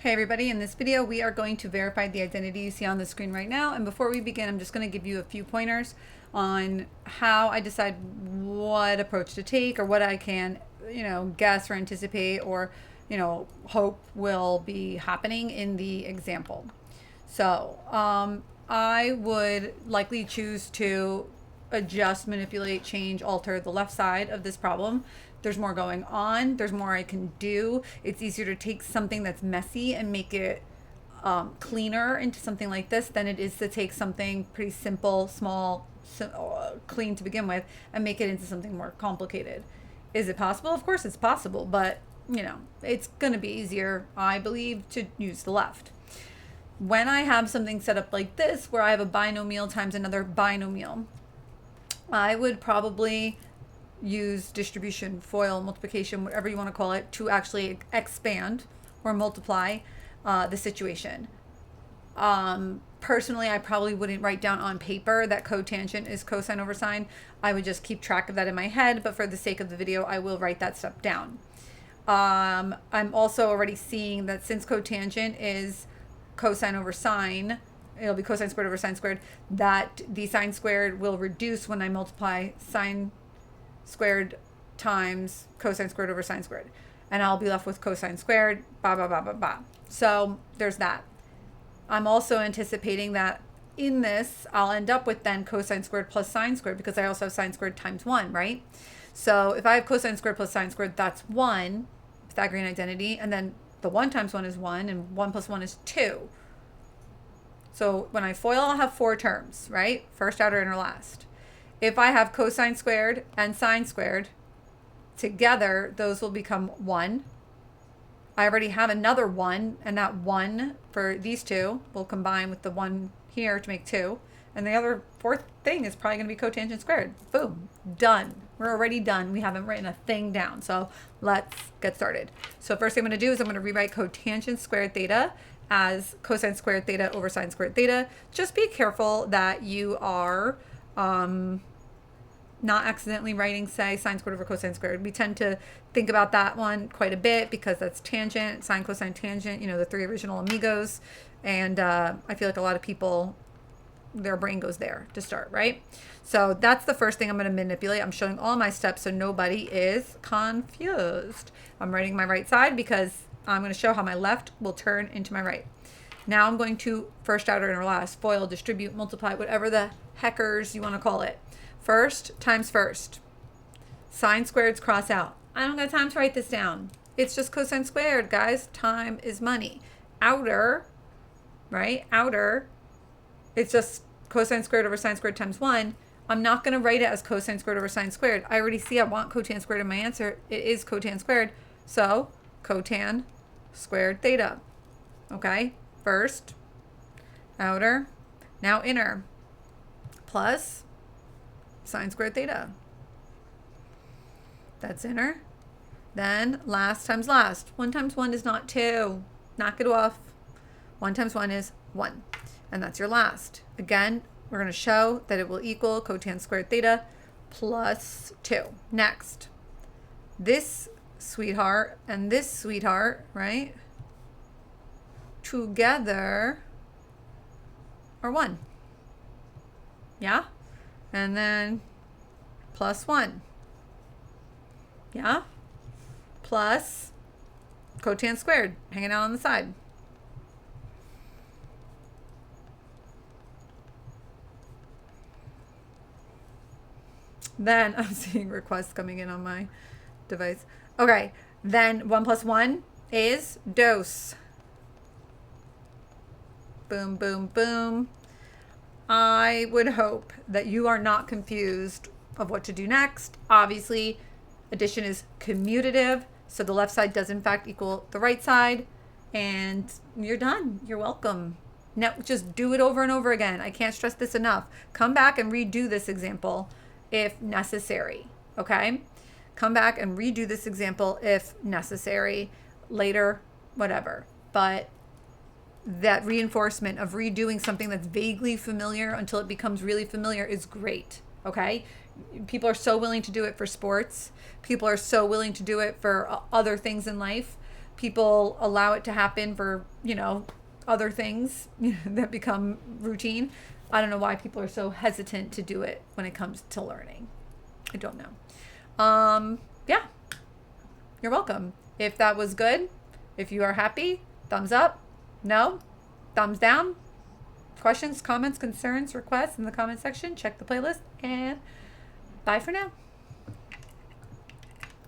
Hey everybody, in this video we are going to verify the identity you see on the screen right now, and before we begin I'm just going to give you a few pointers on how I decide what approach to take or what I can, guess or anticipate or, hope will be happening in the example. So I would likely choose to adjust, manipulate, change, alter the left side of this problem. There's more going on. There's more I can do. It's easier to take something that's messy and make it cleaner into something like this than it is to take something pretty simple, small, clean to begin with and make it into something more complicated. Is it possible? Of course it's possible, but it's going to be easier, I believe, to use the left. When I have something set up like this, where I have a binomial times another binomial, I would probably use distribution, FOIL, multiplication, whatever you want to call it, to actually expand or multiply the situation. Personally, I probably wouldn't write down on paper that cotangent is cosine over sine. I would just keep track of that in my head, but for the sake of the video, I will write that stuff down. I'm also already seeing that since cotangent is cosine over sine, it'll be cosine squared over sine squared, that the sine squared will reduce when I multiply sine squared times cosine squared over sine squared. And I'll be left with cosine squared, blah, blah, blah, blah, blah. So there's that. I'm also anticipating that in this, I'll end up with then cosine squared plus sine squared because I also have sine squared times 1, right? So if I have cosine squared plus sine squared, that's 1, Pythagorean identity. And then the 1 times 1 is 1, and 1 plus 1 is 2. So when I FOIL, I'll have 4 terms, right? First, outer, inner, last. If I have cosine squared and sine squared together, those will become 1. I already have another 1, and that 1 for these two will combine with the 1 here to make 2. And the other fourth thing is probably going to be cotangent squared. Boom, done. We're already done. We haven't written a thing down. So let's get started. So first thing I'm going to do is I'm going to rewrite cotangent squared theta as cosine squared theta over sine squared theta. Just be careful that you are not accidentally writing, say, sine squared over cosine squared. We tend to think about that one quite a bit because that's tangent, sine, cosine, tangent, the 3 original amigos. And I feel like a lot of people, their brain goes there to start, right? So that's the first thing I'm going to manipulate. I'm showing all my steps so nobody is confused. I'm writing my right side because I'm going to show how my left will turn into my right. Now I'm going to first, outer, inner, last, FOIL, distribute, multiply, whatever the heckers you want to call it. First times first. Sine squareds cross out. I don't got time to write this down. It's just cosine squared, guys. Time is money. Outer, right? Outer, it's just cosine squared over sine squared times 1. I'm not going to write it as cosine squared over sine squared. I already see I want cotan squared in my answer. It is cotan squared. So cotan squared theta. Okay? First, outer, now inner, plus sine squared theta. That's inner. Then last times last. 1 times 1 is not 2. Knock it off. 1 times 1 is 1. And that's your last. Again, we're going to show that it will equal cotan squared theta plus 2. Next, this sweetheart and this sweetheart, right, together are 1. Yeah? And then plus 1. Yeah? Plus cotan squared hanging out on the side. Then I'm seeing requests coming in on my device. Okay. Then 1 plus 1 is dose. Boom, boom, boom. I would hope that you are not confused of what to do next. Obviously, addition is commutative, so the left side does in fact equal the right side, and you're done. You're welcome. Now, just do it over and over again. I can't stress this enough. Come back and redo this example if necessary, okay? Come back and redo this example if necessary, later, whatever. But that reinforcement of redoing something that's vaguely familiar until it becomes really familiar is great, okay? People are so willing to do it for sports. People are so willing to do it for other things in life. people allow it to happen for, other things that become routine. I don't know why people are so hesitant to do it when it comes to learning. I don't know. Yeah, you're welcome. If that was good, if you are happy, thumbs up. No, thumbs down. Questions, comments, concerns, requests in the comment section. Check the playlist, and bye for now.